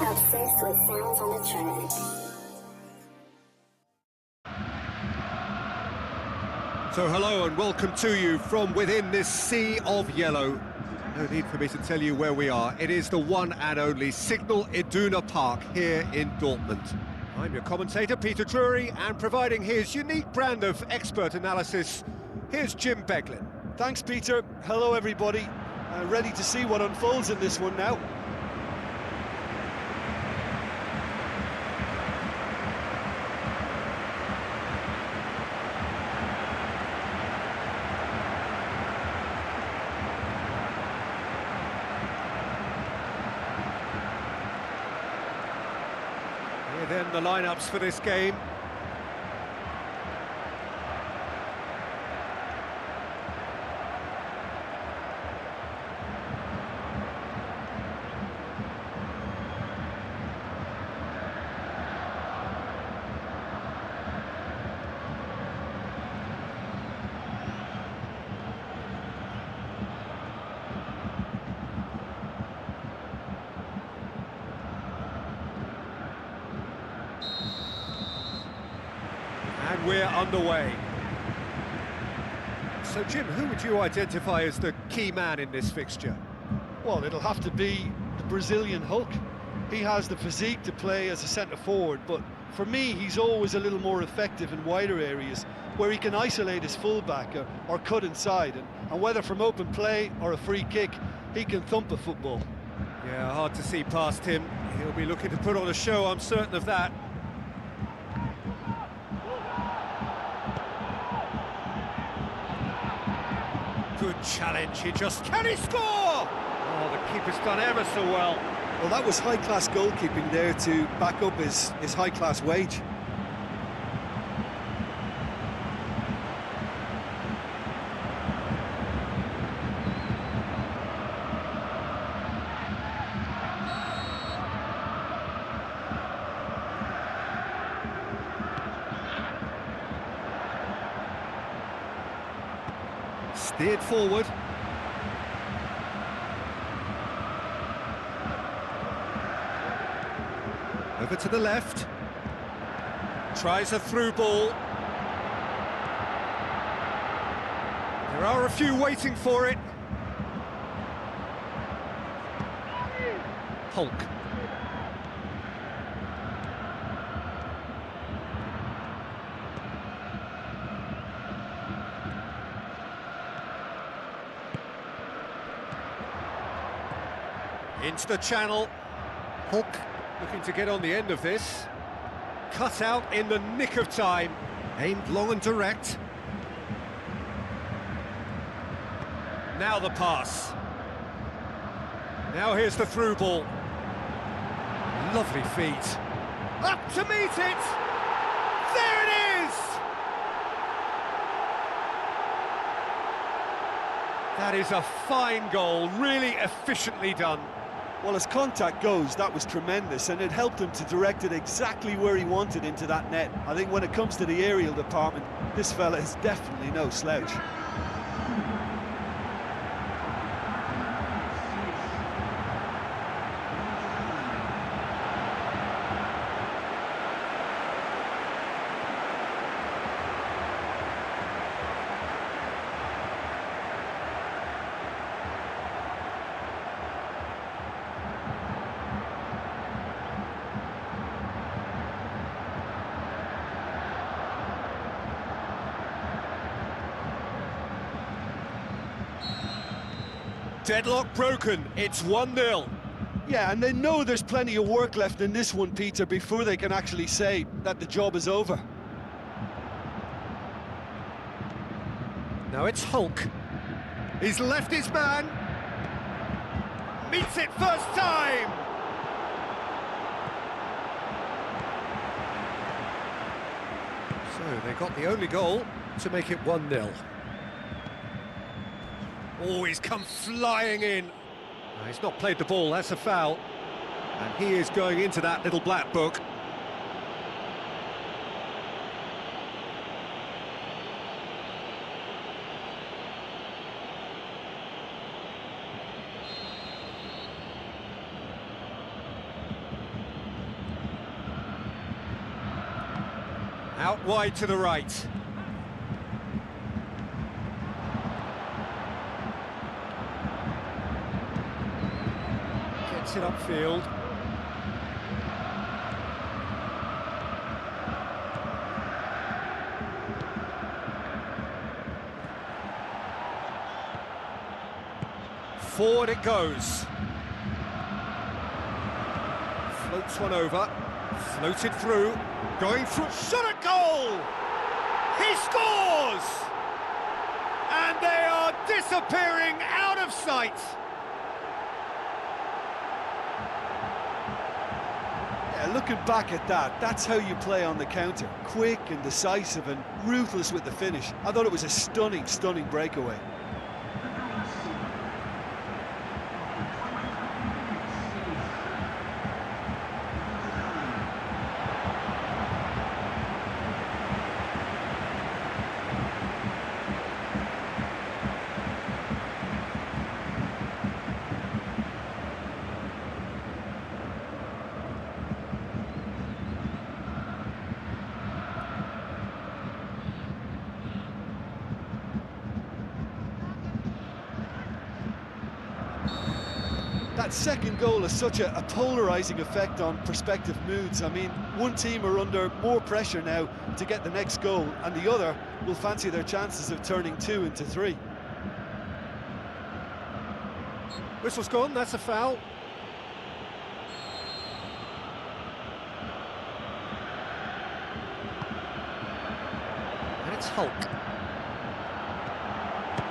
Obsessed with sounds on the track. So hello and welcome to you from within this sea of yellow. No need for me to tell you where we are. It is the one and only Signal Iduna Park here in Dortmund. I'm your commentator, Peter Drury, and providing his unique brand of expert analysis, here's Jim Beglin. Thanks, Peter. Hello, everybody. Ready to see what unfolds in this one now. Here then the lineups for this game. And we're underway. So, Jim, who would you identify as the key man in this fixture? Well, it'll have to be the Brazilian Hulk. He has the physique to play as a centre-forward, but for me, he's always a little more effective in wider areas where he can isolate his fullback or cut inside. And whether from open play or a free kick, he can thump a football. Yeah, hard to see past him. He'll be looking to put on a show, I'm certain of that. Good challenge, can he score? Oh, the keeper's done ever so well. Well, that was high-class goalkeeping there to back up his high-class wage. Steered forward. Over to the left. Tries a through ball. There are a few waiting for it. Hulk. Into the channel. Hulk looking to get on the end of this. Cut out in the nick of time. Aimed long and direct. Now the pass. Now here's the through ball. Lovely feet. Up to meet it! There it is! That is a fine goal, really efficiently done. Well, as contact goes, that was tremendous, and it helped him to direct it exactly where he wanted into that net. I think when it comes to the aerial department, this fella is definitely no slouch. Deadlock broken, it's 1-0. Yeah, and they know there's plenty of work left in this one, Peter, before they can actually say that the job is over. Now it's Hulk. He's left his man. Meets it first time. So they got the only goal to make it 1-0. Oh, he's come flying in. No, he's not played the ball, that's a foul. And he is going into that little black book. Out wide to the right. Gets it upfield. Forward it goes. Floats one over. Floated through. Going through. Shot at goal! He scores! And they are disappearing out of sight. Yeah, looking back at that, that's how you play on the counter. Quick and decisive and ruthless with the finish. I thought it was a stunning, stunning breakaway. That second goal has such a polarising effect on prospective moods. I mean, one team are under more pressure now to get the next goal, and the other will fancy their chances of turning 2 into 3. Whistle's gone, that's a foul. And it's Hulk.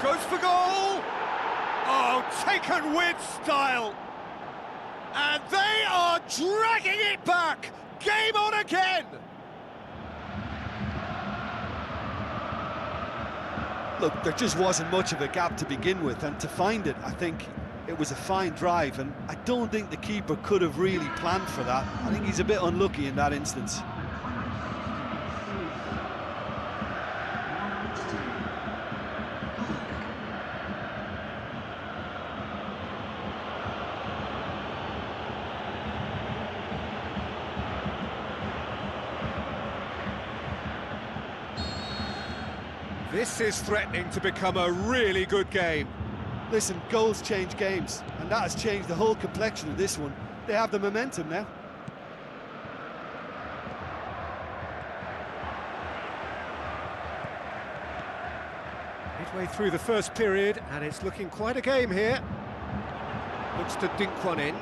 Goes for goal! Oh, taken with style! And they are dragging it back! Game on again! Look, there just wasn't much of a gap to begin with, and to find it, I think it was a fine drive, and I don't think the keeper could have really planned for that. I think he's a bit unlucky in that instance. This is threatening to become a really good game. Listen, goals change games, and that has changed the whole complexion of this one. They have the momentum now. Midway through the first period, and it's looking quite a game here. Looks to dink one in.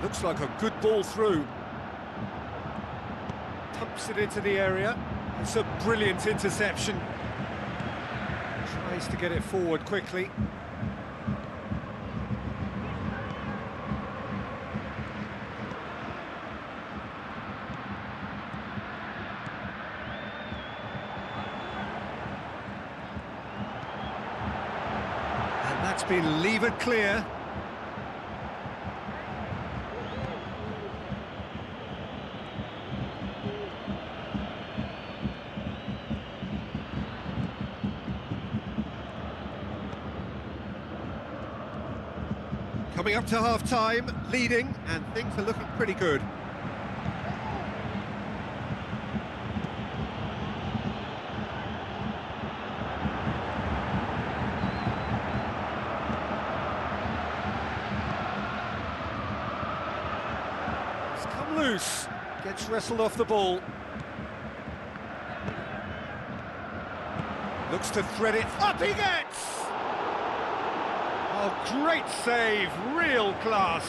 Looks like a good ball through. Pumps it into the area. It's a brilliant interception. Tries to get it forward quickly. And that's been levered clear. Coming up to half-time, leading, and things are looking pretty good. It's come loose, gets wrestled off the ball. Looks to thread it, up he gets! Oh, great save, real class.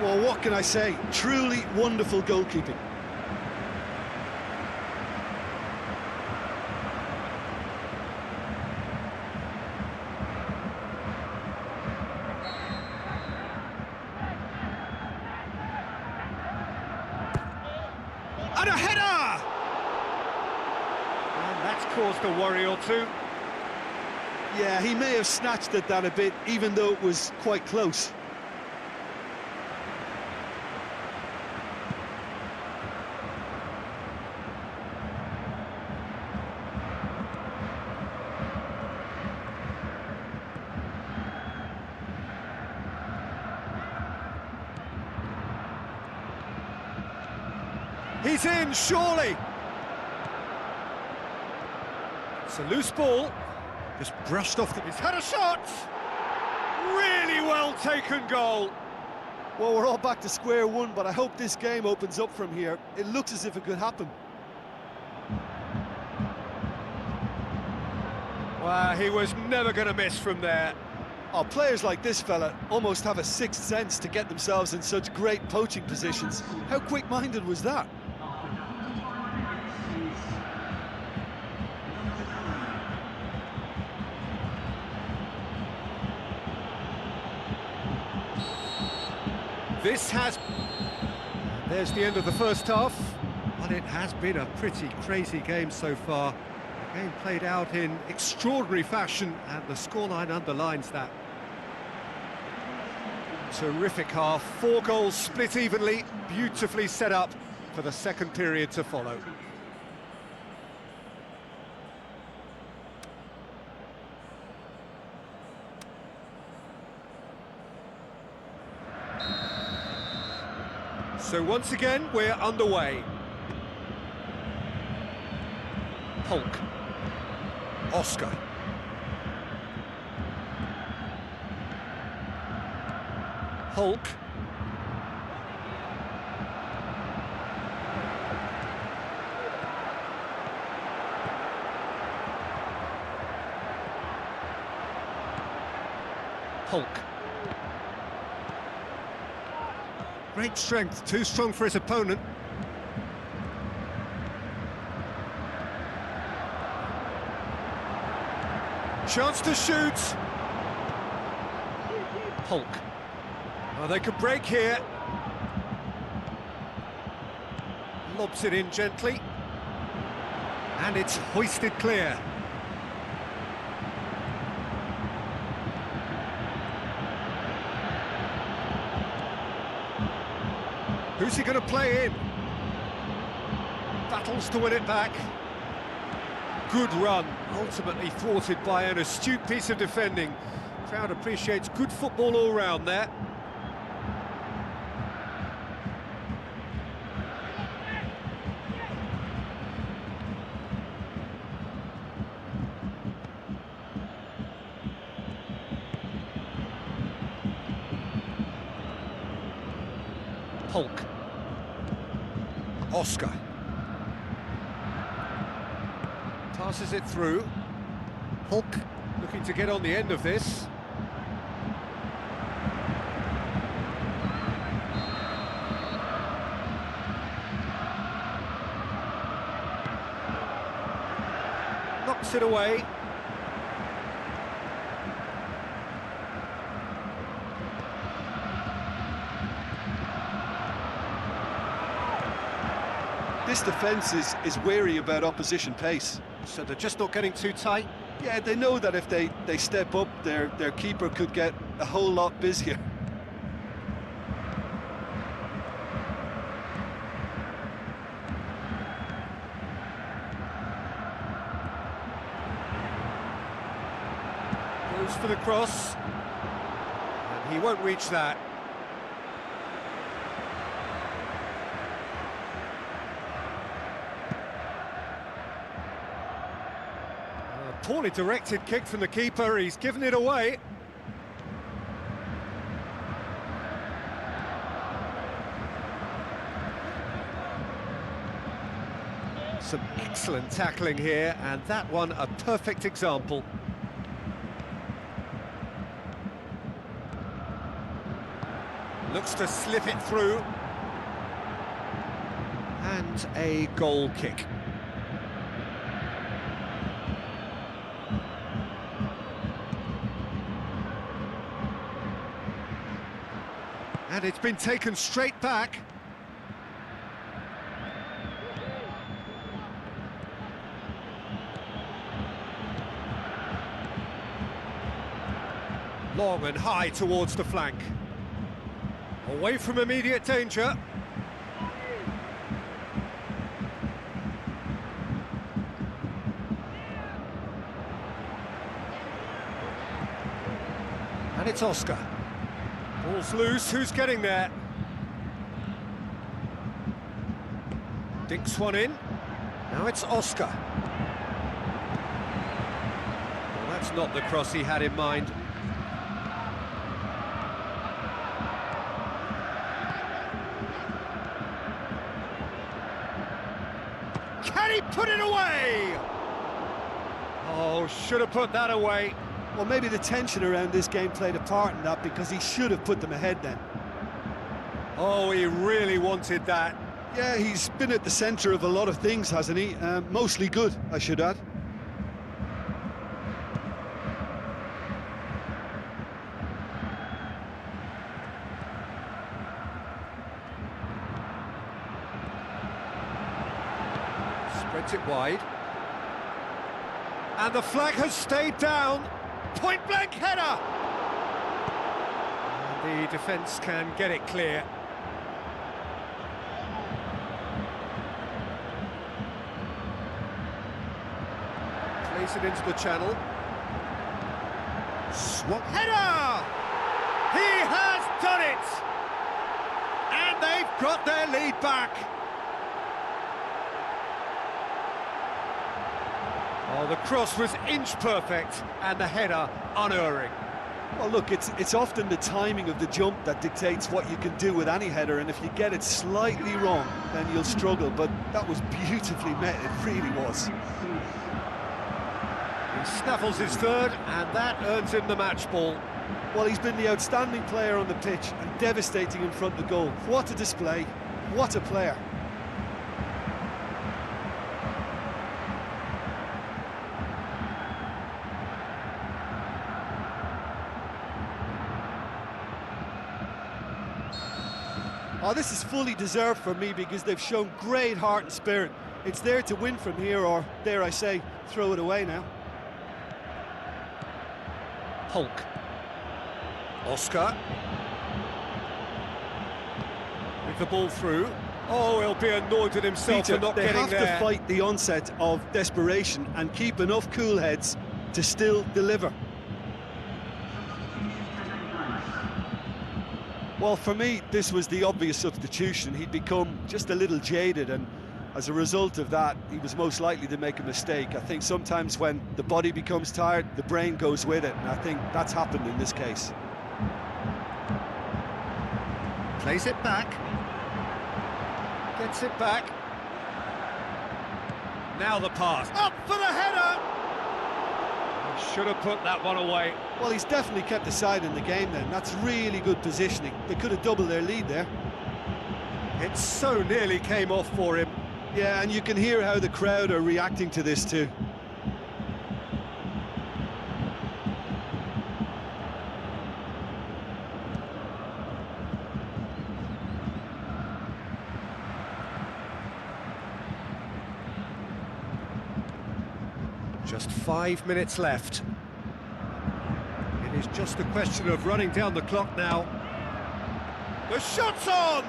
Well, what can I say? Truly wonderful goalkeeping. And a header! And that's caused a worry or two. Yeah, he may have snatched at that a bit, even though it was quite close. He's in, surely! It's a loose ball. Just brushed off the... He's had a shot! Really well taken goal. Well, we're all back to square one, but I hope this game opens up from here. It looks as if it could happen. Well, he was never going to miss from there. Oh, players like this fella almost have a sixth sense to get themselves in such great poaching positions. How quick-minded was that? There's the end of the first half. Well, it has been a pretty crazy game so far. The game played out in extraordinary fashion, and the scoreline underlines that. Terrific half, 4 goals split evenly, beautifully set up for the second period to follow. So once again, we're underway. Hulk. Oscar. Hulk. Hulk. Great strength, too strong for his opponent. Chance to shoot. Hulk. Oh, they could break here. Lobs it in gently. And it's hoisted clear. Who's he going to play in? Battles to win it back. Good run, ultimately thwarted by an astute piece of defending. Crowd appreciates good football all round there. Hulk. Oscar. Passes it through. Hulk looking to get on the end of this. Knocks it away. This defence is wary about opposition pace. So they're just not getting too tight. Yeah, they know that if they step up, their keeper could get a whole lot busier. Goes for the cross. And he won't reach that. Poorly directed kick from the keeper, he's given it away. Some excellent tackling here, and that one a perfect example. Looks to slip it through. And a goal kick. And it's been taken straight back. Long and high towards the flank. Away from immediate danger. And it's Oscar. Ball's loose, who's getting there? Dinks one in. Now it's Oscar. Well, that's not the cross he had in mind. Can he put it away? Oh, should have put that away. Well, maybe the tension around this game played a part in that, because he should have put them ahead then. Oh, he really wanted that. Yeah, he's been at the centre of a lot of things, hasn't he? Mostly good, I should add. Spreads it wide. And the flag has stayed down. Point-blank header! And the defence can get it clear. Plays it into the channel. Swap header! He has done it! And they've got their lead back. Oh, the cross was inch perfect and the header unerring. Well, look, it's often the timing of the jump that dictates what you can do with any header, and if you get it slightly wrong, then you'll struggle, but that was beautifully met, it really was. He snaffles his third, and that earns him the match ball. Well, he's been the outstanding player on the pitch and devastating in front of goal. What a display, what a player. Oh, this is fully deserved for me, because they've shown great heart and spirit. It's there to win from here, or, dare I say, throw it away now. Hulk. Oscar. With the ball through. Oh, he'll be annoyed with himself Peter, for not they getting have there. to fight the onset of desperation and keep enough cool heads to still deliver. Well, for me, this was the obvious substitution. He'd become just a little jaded, and as a result of that, he was most likely to make a mistake. I think sometimes when the body becomes tired, the brain goes with it, and I think that's happened in this case. Plays it back. Gets it back. Now the pass. Up for the header! Should have put that one away. Well, he's definitely kept the side in the game then. That's really good positioning. They could have doubled their lead there. It so nearly came off for him. Yeah, and you can hear how the crowd are reacting to this too. Just 5 minutes left. It is just a question of running down the clock now. The shot's on!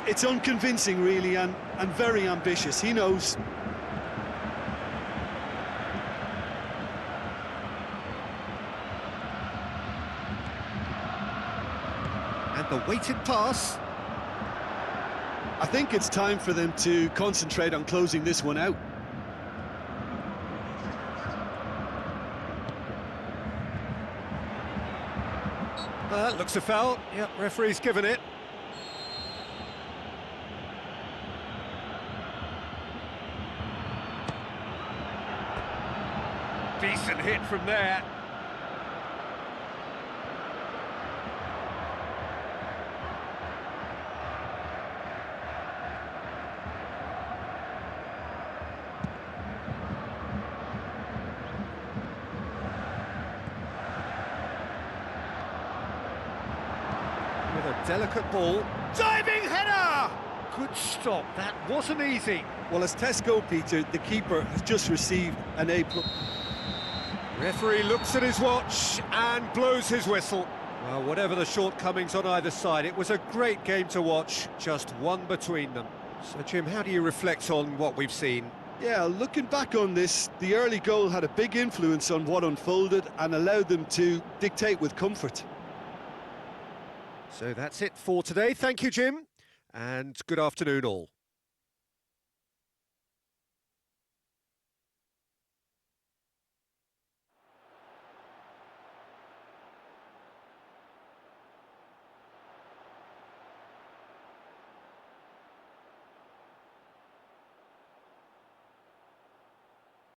It's unconvincing, really, and very ambitious. He knows. And the weighted pass. I think it's time for them to concentrate on closing this one out. Looks a foul. Yep, referee's given it. Decent hit from there. With a delicate ball. Diving header! Good stop, that wasn't easy. Well, as tests go, Peter, the keeper has just received an A+. Referee looks at his watch and blows his whistle. Well, whatever the shortcomings on either side, it was a great game to watch, just one between them. So, Jim, how do you reflect on what we've seen? Yeah, looking back on this, the early goal had a big influence on what unfolded and allowed them to dictate with comfort. So that's it for today. Thank you, Jim, and good afternoon all.